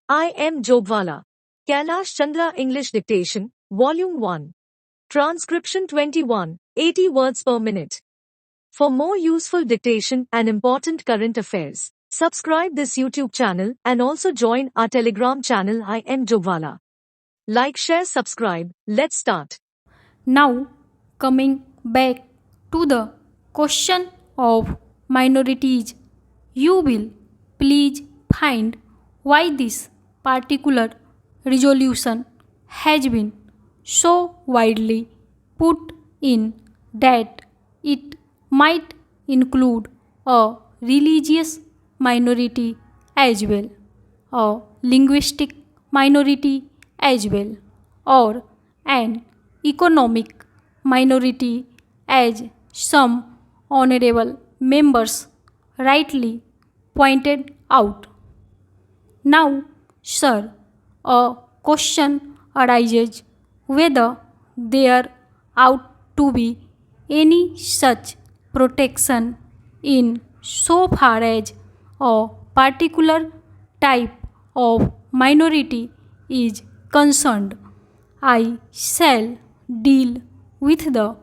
I am Jogwala. Kailash Chandra English Dictation, Volume 1. Transcription 21, 80 words per minute. For more useful dictation and important current affairs, subscribe this YouTube channel and also join our Telegram channel I am Jogwala. Like, share, subscribe. Let's start. Now, coming back to the question of minorities, you will please find why this particular resolution has been so widely put in that it might include a religious minority as well, a linguistic minority as well, or an economic minority, as some honorable members rightly pointed out. Now, sir, a question arises whether there ought to be any such protection in so far as a particular type of minority is concerned. I shall deal with the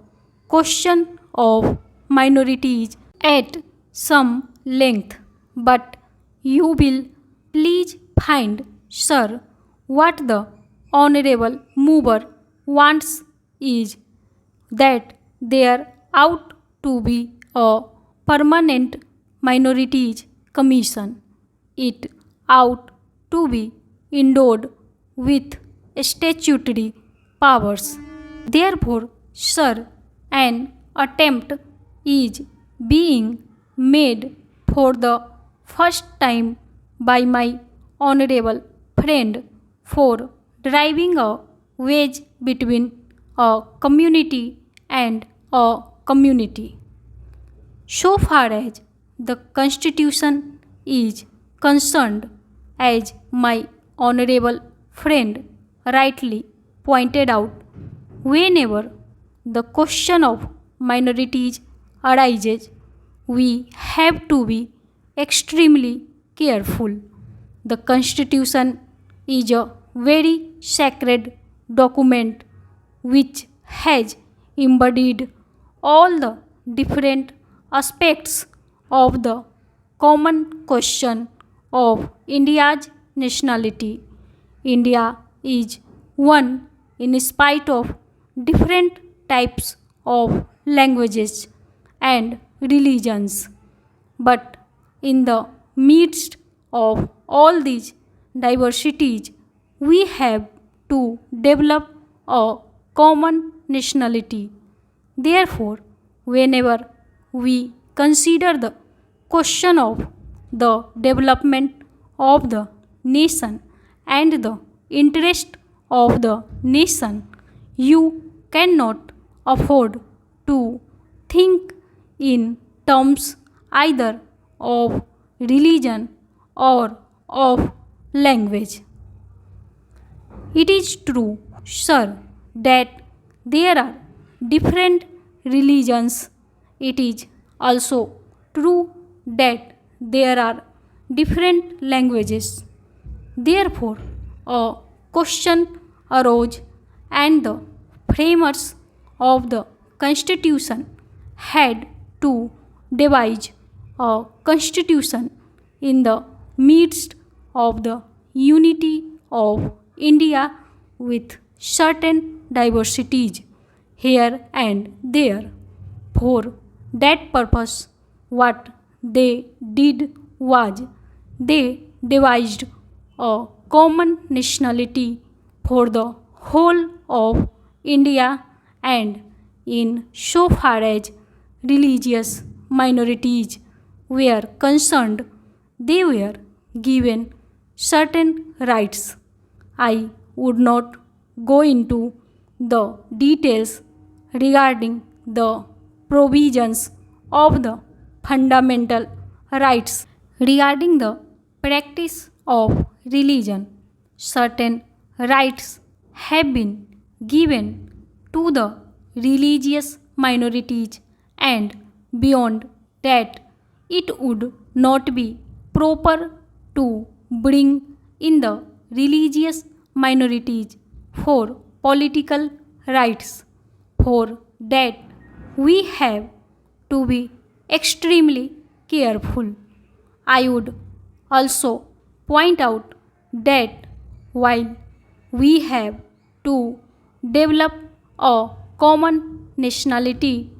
question of minorities at some length, but you will please find, sir, what the honorable mover wants is that there ought to be a permanent minorities commission. It ought to be endowed with statutory powers. Therefore, sir, an attempt is being made for the first time by my honorable friend for driving a wedge between a community and a community. So far as the Constitution is concerned, as my honorable friend rightly pointed out, whenever the question of minorities arises, we have to be extremely careful. The Constitution is a very sacred document which has embodied all the different aspects of the common question of India's nationality. India is one in spite of different types of languages and religions. But in the midst of all these diversities, we have to develop a common nationality. Therefore, whenever we consider the question of the development of the nation and the interest of the nation, you cannot afford to think in terms either of religion or of language. It is true, sir, that there are different religions. It is also true that there are different languages. Therefore, a question arose, and the framers of the Constitution had to devise a constitution in the midst of the unity of India with certain diversities here and there. For that purpose, what they did was they devised a common nationality for the whole of India, and in so far as religious minorities were concerned, they were given certain rights. I would not go into the details regarding the provisions of the fundamental rights regarding the practice of religion. Certain rights have been given to the religious minorities, and beyond that, it would not be proper to bring in the religious minorities, for political rights. For that, we have to be extremely careful. I would also point out that while we have to develop a common nationality,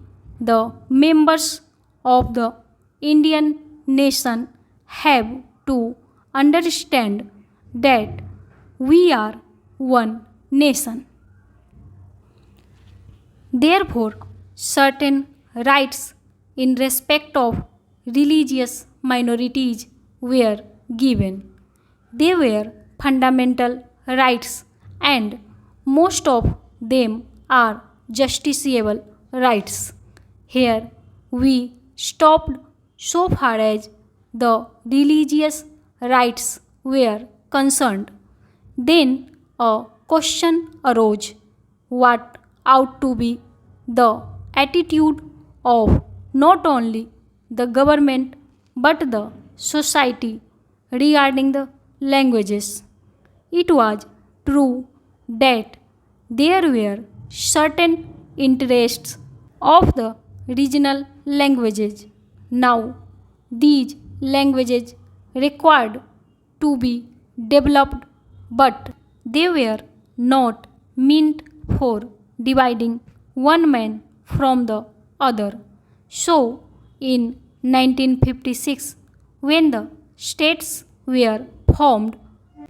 the members of the Indian nation have to understand that we are one nation. Therefore, certain rights in respect of religious minorities were given. They were fundamental rights, and most of them are justiciable rights. Here we stopped so far as the religious rights were concerned. Then a question arose: what ought to be the attitude of not only the government but the society regarding the languages? It was true that there were certain interests of the regional languages. Now, these languages required to be developed, but they were not meant for dividing one man from the other. So, in 1956, when the states were formed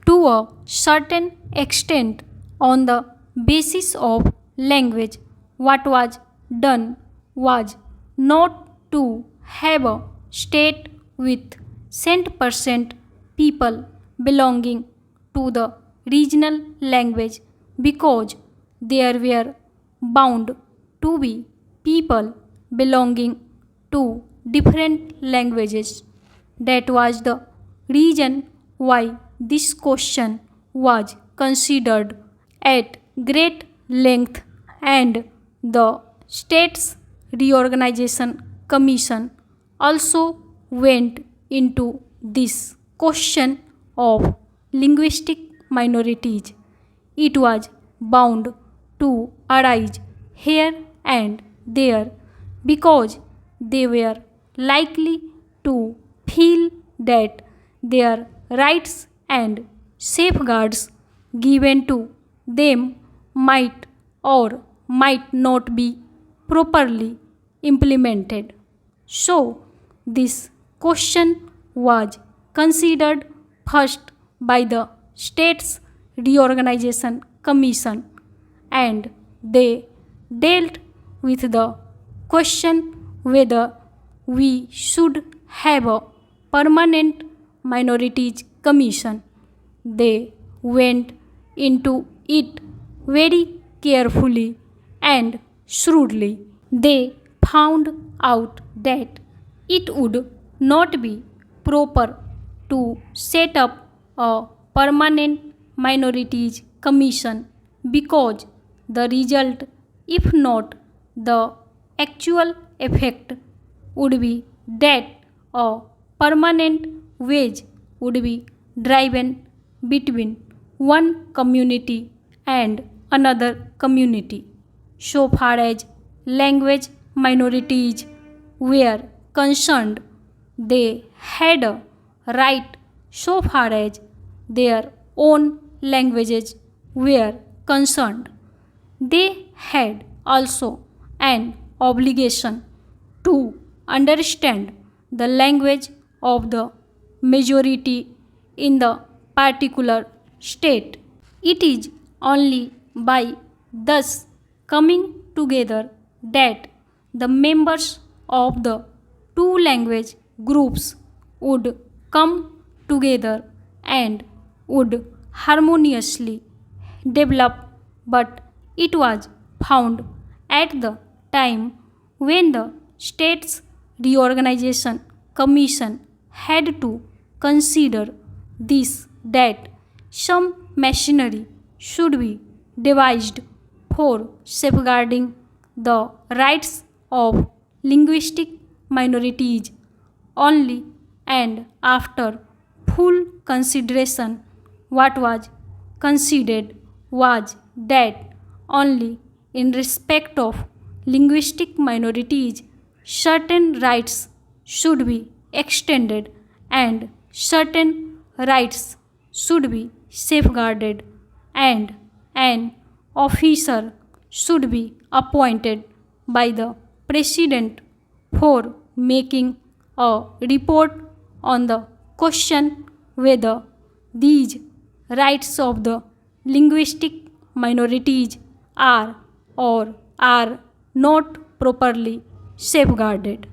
to a certain extent on the basis of language, what was done was not to have a state with 100% people belonging to the regional language, because there were bound to be people belonging to different languages. That was the reason why this question was considered at great length, and the States Reorganization Commission also went into this question of linguistic minorities. It was bound to arise here and there because they were likely to feel that their rights and safeguards given to them might or might not be properly implemented. So, this question was considered first by the States Reorganization Commission, and they dealt with the question whether we should have a permanent minorities commission. They went into it very carefully and shrewdly. They found out that it would not be proper to set up a permanent minorities commission because the result, if not the actual effect, would be that a permanent wedge would be driven between one community and another community. So far as language minorities were concerned, they had a right so far as their own languages were concerned. They had also an obligation to understand the language of the majority in the particular state. It is only by thus coming together that the members of the two language groups would come together and would harmoniously develop, but it was found at the time when the States Reorganization Commission had to consider this that some machinery should be devised for safeguarding the rights of linguistic minorities only, and after full consideration what was considered was that only in respect of linguistic minorities, certain rights should be extended and certain rights should be safeguarded, and an officer should be appointed by the president for making a report on the question whether these rights of the linguistic minorities are or are not properly safeguarded.